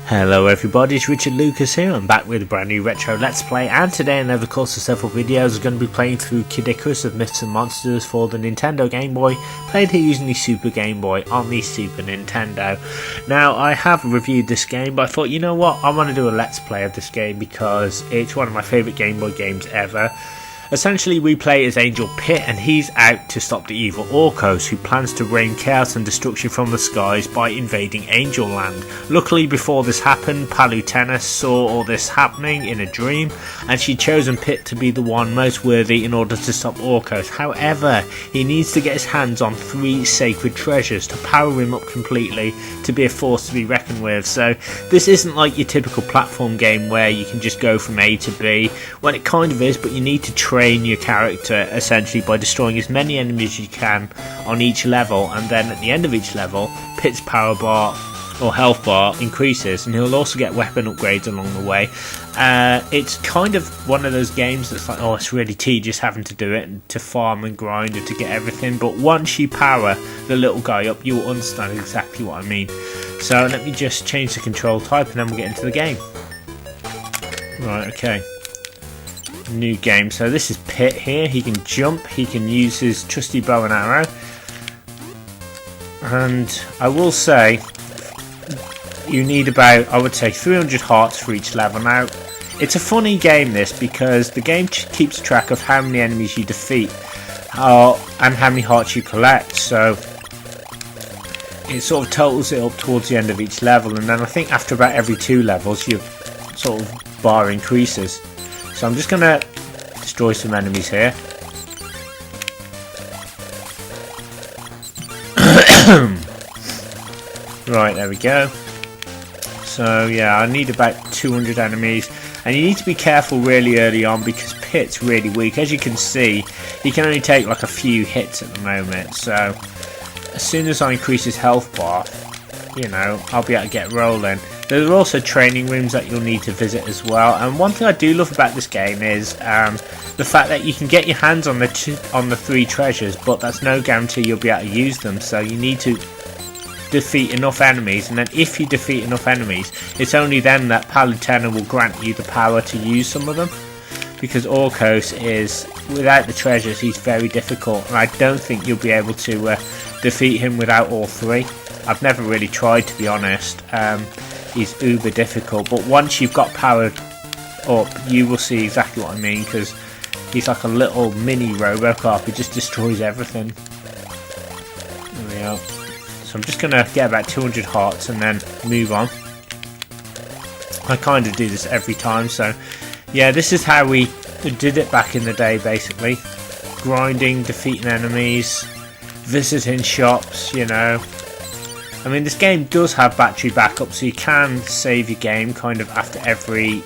Hello everybody, it's Ricard Lucas here. I'm back with a brand new retro let's play, and today and over the course of several videos I'm going to be playing through Kid Icarus of Myths and Monsters for the Nintendo Game Boy, played here using the Super Game Boy on the Super Nintendo. Now I have reviewed this game, but I thought, you know what, I want to do a let's play of this game because it's one of my favourite Game Boy games ever. Essentially, we play as Angel Pit, and he's out to stop the evil Orcos, who plans to rain chaos and destruction from the skies by invading Angel Land. Luckily, before this happened, Palutena saw all this happening in a dream, and she'd chosen Pit to be the one most worthy in order to stop Orcos. However, he needs to get his hands on 3 sacred treasures to power him up completely to be a force to be reckoned with. So this isn't like your typical platform game where you can just go from A to B. Well, it kind of is, but you need to train your character essentially by destroying as many enemies as you can on each level, and then at the end of each level Pit's power bar or health bar increases, and he'll also get weapon upgrades along the way. It's kind of one of those games that's like, oh, it's really tedious having to do it and to farm and grind and to get everything, but once you power the little guy up you will understand exactly what I mean. So let me just change the control type and then we'll get into the game. Right, okay. New game. So this is Pit here. He can jump, he can use his trusty bow and arrow, and I will say you need about, I would say, 300 hearts for each level. Now it's a funny game this, because the game keeps track of how many enemies you defeat and how many hearts you collect, so it sort of totals it up towards the end of each level, and then I think after about every 2 levels your sort of bar increases. So I'm just going to destroy some enemies here. Right, there we go. So yeah, I need about 200 enemies. And you need to be careful really early on because Pit's really weak. As you can see, he can only take like a few hits at the moment. So as soon as I increase his health bar, you know, I'll be able to get rolling. There are also training rooms that you'll need to visit as well, and one thing I do love about this game is the fact that you can get your hands on the 3 treasures, but that's no guarantee you'll be able to use them, so you need to defeat enough enemies, and then if you defeat enough enemies, it's only then that Palutena will grant you the power to use some of them, because Orcos is, without the treasures, he's very difficult, and I don't think you'll be able to defeat him without all 3. I've never really tried, to be honest. He's uber difficult, but once you've got powered up you will see exactly what I mean, because he's like a little mini Robocop. He just destroys everything. There we go. So I'm just going to get about 200 hearts and then move on. I kind of do this every time, so yeah, this is how we did it back in the day basically. Grinding, defeating enemies, visiting shops, you know. I mean, this game does have battery backup, so you can save your game kind of after every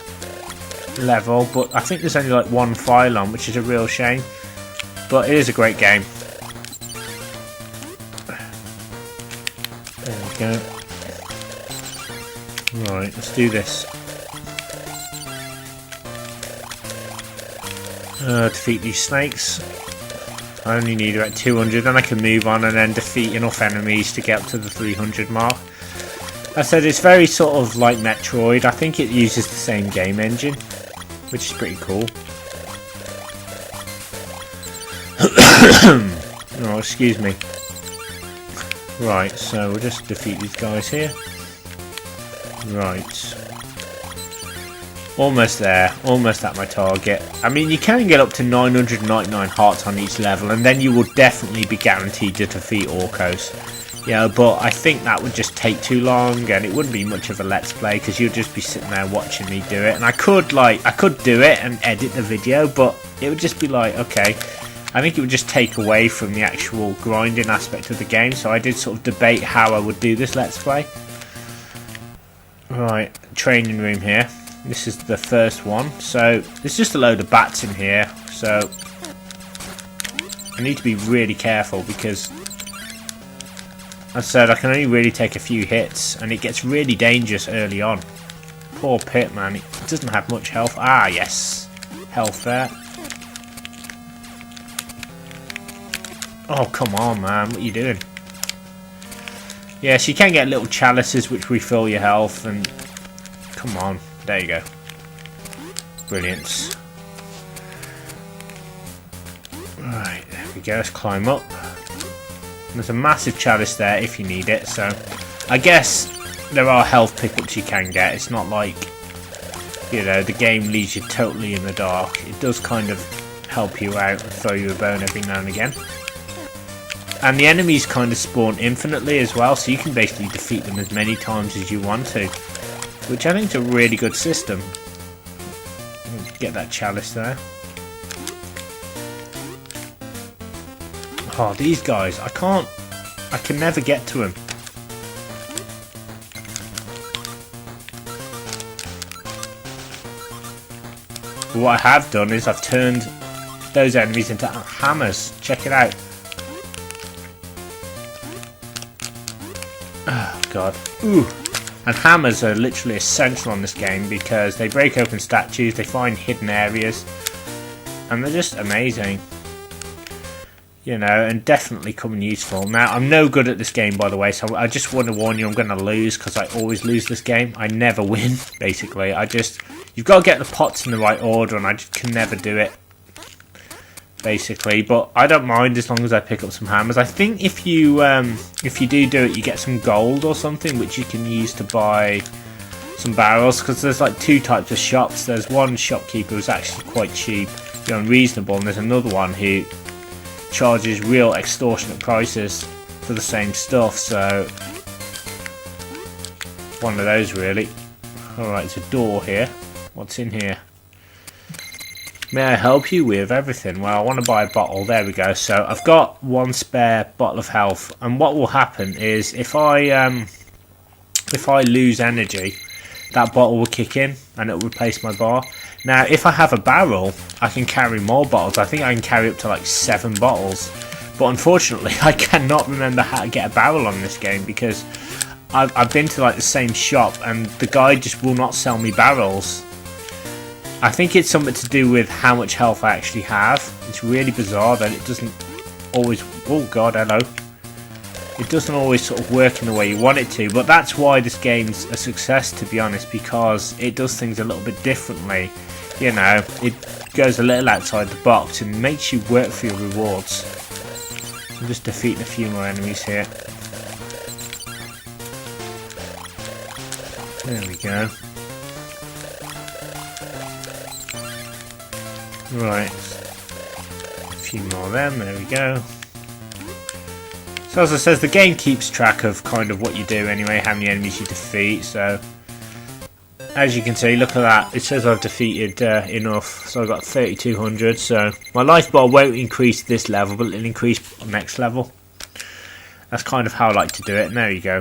level, but I think there's only like 1 file on, which is a real shame, but it is a great game. There we go. Right, let's do this. Defeat these snakes. I only need about 200, and I can move on and then defeat enough enemies to get up to the 300 mark. I said it's very sort of like Metroid. I think it uses the same game engine, which is pretty cool. Oh, excuse me. Right, so we'll just defeat these guys here. Right. Almost there, almost at my target. I mean, you can get up to 999 hearts on each level, and then you will definitely be guaranteed to defeat Orcos. Yeah, but I think that would just take too long, and it wouldn't be much of a let's play because you'll just be sitting there watching me do it. And I could do it and edit the video, but it would just be like, okay, I think it would just take away from the actual grinding aspect of the game. So I did sort of debate how I would do this let's play. Right, training room here. This is the first one, so there's just a load of bats in here, so I need to be really careful because, as I said, I can only really take a few hits and it gets really dangerous early on. Poor Pit, man, it doesn't have much health. Ah, yes, health there. Oh, come on, man, what are you doing? Yes, you can get little chalices which refill your health, and Come on. There you go. Brilliant. Right, there we go. Let's climb up. There's a massive chalice there if you need it. So, I guess there are health pickups you can get. It's not like, you know, the game leaves you totally in the dark. It does kind of help you out and throw you a bone every now and again. And the enemies kind of spawn infinitely as well, so you can basically defeat them as many times as you want to, which I think is a really good system. Get that chalice there. Oh, these guys, I can never get to them. But what I have done is I've turned those enemies into hammers. Check it out. Oh god. Ooh. And hammers are literally essential on this game because they break open statues, they find hidden areas, and they're just amazing. You know, and definitely come in useful. Now, I'm no good at this game, by the way, so I just want to warn you, I'm going to lose because I always lose this game. I never win, basically. You've got to get the pots in the right order, and I just can never do it, basically. But I don't mind as long as I pick up some hammers. I think if you do it, you get some gold or something, which you can use to buy some barrels, because there's like two types of shops. There's one shopkeeper who's actually quite cheap, unreasonable, and there's another one who charges real extortionate prices for the same stuff. So one of those really. Alright, there's a door here. What's in here? May I help you with everything? Well, I want to buy a bottle. There we go. So I've got one spare bottle of health, and what will happen is if I lose energy, that bottle will kick in and it will replace my bar. Now, if I have a barrel, I can carry more bottles. I think I can carry up to like 7 bottles. But unfortunately, I cannot remember how to get a barrel on this game because I've been to like the same shop and the guy just will not sell me barrels. I think it's something to do with how much health I actually have. It's really bizarre that it doesn't always... Oh god, hello. It doesn't always sort of work in the way you want it to, but that's why this game's a success, to be honest, because it does things a little bit differently. You know, it goes a little outside the box and makes you work for your rewards. I'm just defeating a few more enemies here. There we go. Right. A few more of them, there we go. So as I says, the game keeps track of kind of what you do anyway, how many enemies you defeat, so as you can see, look at that, it says I've defeated enough, so I've got 3200, so my life bar won't increase this level, but it'll increase next level. That's kind of how I like to do it, and there you go.